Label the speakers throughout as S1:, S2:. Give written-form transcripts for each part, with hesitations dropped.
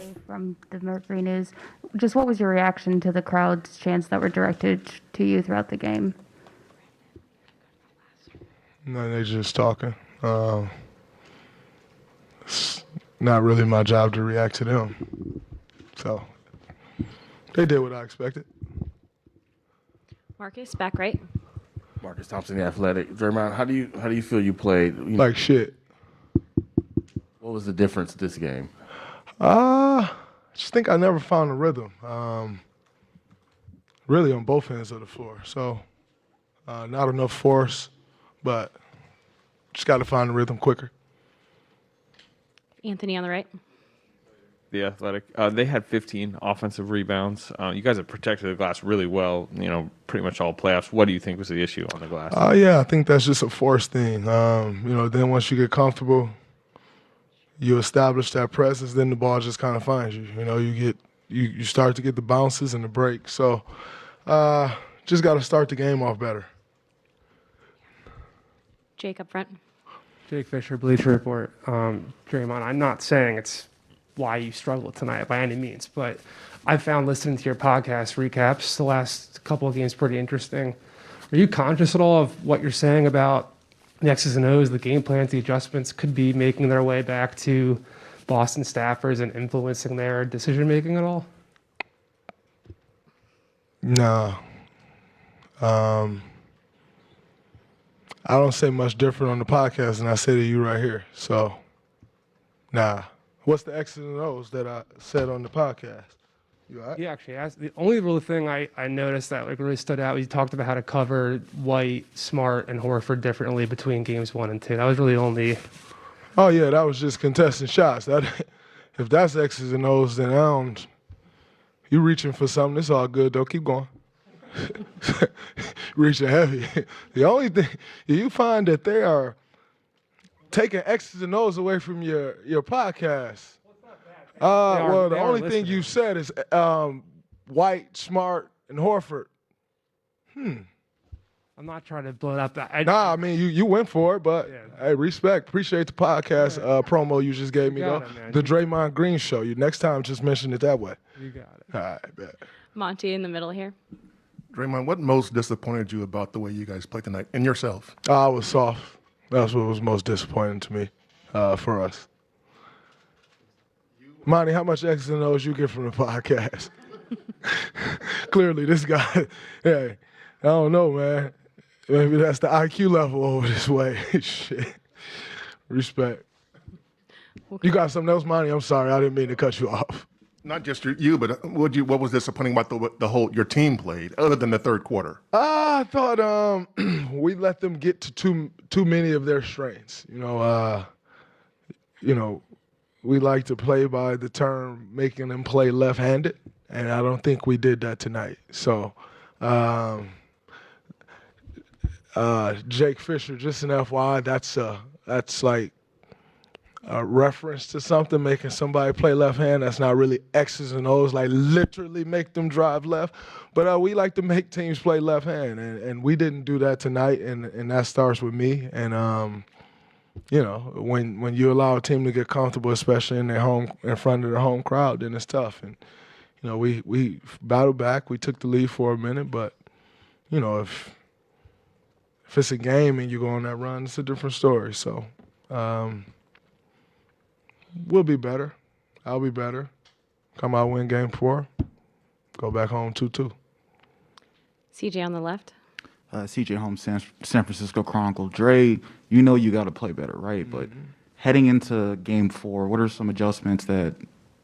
S1: today from the Mercury News. Just what was your reaction to the crowd's chants that were directed to you throughout the game?
S2: No, they're just talking. It's not really my job to react to them. So they did what I expected.
S3: Marcus, back right.
S4: Marcus Thompson, the Athletic. Draymond, how do you feel you played?
S2: Like shit.
S4: What was the difference this game?
S2: I just think I never found a rhythm, really on both ends of the floor. So not enough force, but just got to find the rhythm quicker.
S3: Anthony on the right.
S5: The Athletic. They had 15 offensive rebounds. You guys have protected the glass really well, pretty much all playoffs. What do you think was the issue on the glass?
S2: Yeah, I think that's just a force thing. Then once you get comfortable, you establish that presence, then the ball just kind of finds you. You start to get the bounces and the breaks. So just got to start the game off better.
S3: Jake up front.
S6: Jake Fisher, Bleacher Report. Draymond, I'm not saying it's why you struggled tonight by any means, but I found listening to your podcast recaps the last couple of games pretty interesting. Are you conscious at all of what you're saying about the X's and O's, the game plans, the adjustments could be making their way back to Boston staffers and influencing their decision-making at all?
S2: No. I don't say much different on the podcast than I say to you right here. So, nah. What's the X's and O's that I said on the podcast? You all right?
S6: Yeah, actually, the only real thing I noticed that really stood out was you talked about how to cover White, Smart, and Horford differently between games 1 and 2. That was really only.
S2: Oh yeah, that was just contesting shots. If that's X's and O's, then you reaching for something. It's all good though. Keep going. Reaching heavy. The only thing you find that they are taking X's and O's away from your podcast. Well, the only thing you said is White, Smart, and Horford.
S6: I'm not trying to blow it up.
S2: I mean, you went for it, but
S6: yeah.
S2: Hey, respect. Appreciate the podcast promo you just gave me, though. The Draymond Green Show. Next time, just mention it that way.
S6: You got it.
S2: All right, bet.
S3: Monty in the middle here.
S7: Draymond, what most disappointed you about the way you guys played tonight, and yourself?
S2: I was soft. That's what was most disappointing to me for us. Monty, how much X's and O's you get from the podcast? Clearly, this guy, hey, I don't know, man. Maybe that's the IQ level over this way. Shit. Respect. Okay. You got something else, Monty? I'm sorry, I didn't mean to cut you off.
S7: Not just you, but what was disappointing about the whole your team played, other than the third quarter?
S2: I thought we let them get to too many of their strengths. We like to play by the term making them play left-handed, and I don't think we did that tonight. So, Jake Fisher, just an FYI, that's like a reference to something, making somebody play left hand. That's not really X's and O's, like literally make them drive left. But we like to make teams play left hand, and we didn't do that tonight, and that starts with me. And when you allow a team to get comfortable, especially in front of their home crowd, then it's tough. And we battled back. We took the lead for a minute, but if it's a game and you go on that run, it's a different story. So we'll be better. I'll be better. Come out, win game 4, go back home 2-2.
S3: CJ on the left.
S8: CJ Holmes, San Francisco Chronicle. Dre, you got to play better, right? But heading into game 4, what are some adjustments that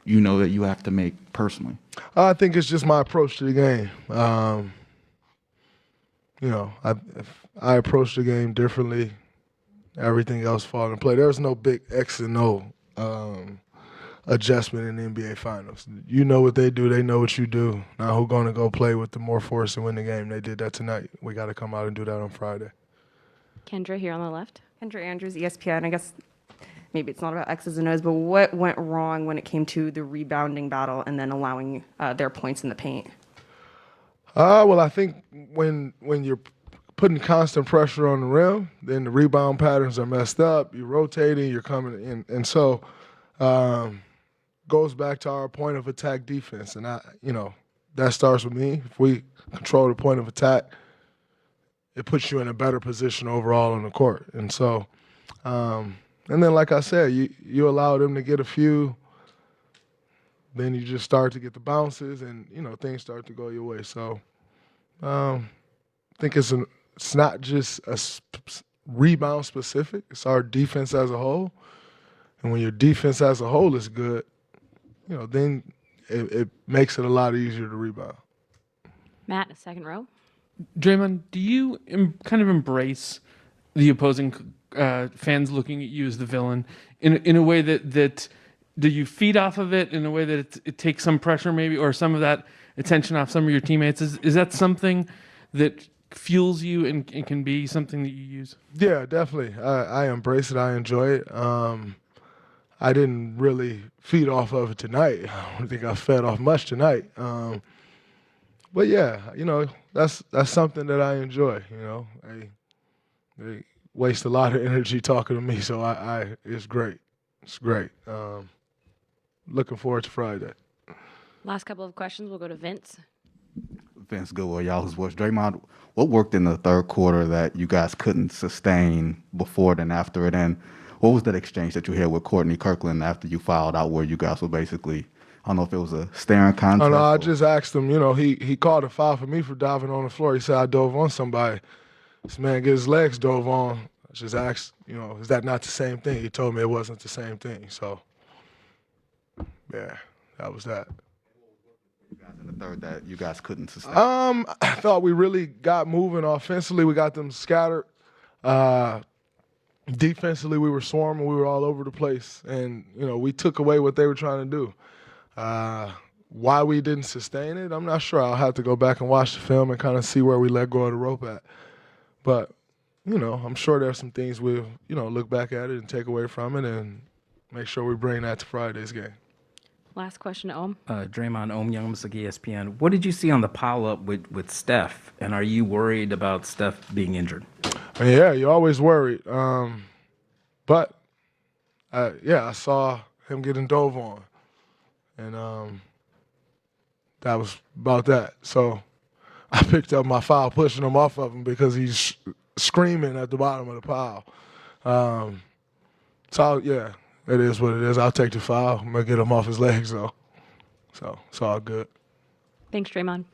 S8: that you have to make personally?
S2: I think it's just my approach to the game. I approach the game differently. Everything else falls in play. There's no big X and O adjustment in the NBA Finals. You know what they do. They know what you do. Now who's going to go play with the more force and win the game? They did that tonight. We got to come out and do that on Friday.
S3: Kendra here on the left.
S9: Kendra Andrews, ESPN. I guess maybe it's not about X's and O's, but what went wrong when it came to the rebounding battle and then allowing their points in the paint?
S2: Well, I think when you're putting constant pressure on the rim, then the rebound patterns are messed up. You're rotating, you're coming in. And so goes back to our point of attack defense, and that starts with me. If we control the point of attack, it puts you in a better position overall on the court. And so, and then like I said, you allow them to get a few, then you just start to get the bounces, and things start to go your way. So, I think it's not just rebound specific. It's our defense as a whole. And when your defense as a whole is good, then it makes it a lot easier to rebound.
S3: Matt, second row.
S6: Draymond, do you kind of embrace the opposing fans looking at you as the villain in a way that do you feed off of it in a way that it takes some pressure maybe, or some of that attention off some of your teammates? Is that something that fuels you and can be something that you use?
S2: Yeah, definitely. I embrace it. I enjoy it. I didn't really feed off of it tonight. I don't think I fed off much tonight. But yeah, that's something that I enjoy. They waste a lot of energy talking to me, so it's great. It's great. Looking forward to Friday.
S3: Last couple of questions. We'll go to Vince.
S8: Vince Goodwill, Yahoo's Voice. Draymond, what worked in the third quarter that you guys couldn't sustain before it and after it? And what was that exchange that you had with Courtney Kirkland after you fouled out, where you guys were basically, I don't know if it was a staring contest?
S2: Oh, no, I just asked him, he called a foul for me for diving on the floor. He said I dove on somebody. This man get his legs dove on. I just asked, is that not the same thing? He told me it wasn't the same thing. So, yeah, that was that.
S8: In the third that you guys couldn't sustain?
S2: I thought we really got moving offensively. We got them scattered. Defensively, we were swarming. We were all over the place. And, we took away what they were trying to do. Why we didn't sustain it, I'm not sure. I'll have to go back and watch the film and kind of see where we let go of the rope at. But, I'm sure there's some things we'll, look back at it and take away from it and make sure we bring that to Friday's game.
S3: Last question to Ohm.
S10: Draymond, Ohm Youngmisuk, ESPN. What did you see on the pile-up with Steph, and are you worried about Steph being injured?
S2: Yeah, you're always worried. But, I saw him getting dove on. And that was about that. So I picked up my foul, pushing him off of him because he's screaming at the bottom of the pile. So, yeah, it is what it is. I'll take the foul. I'm going to get him off his legs, though. So it's all good.
S3: Thanks, Draymond.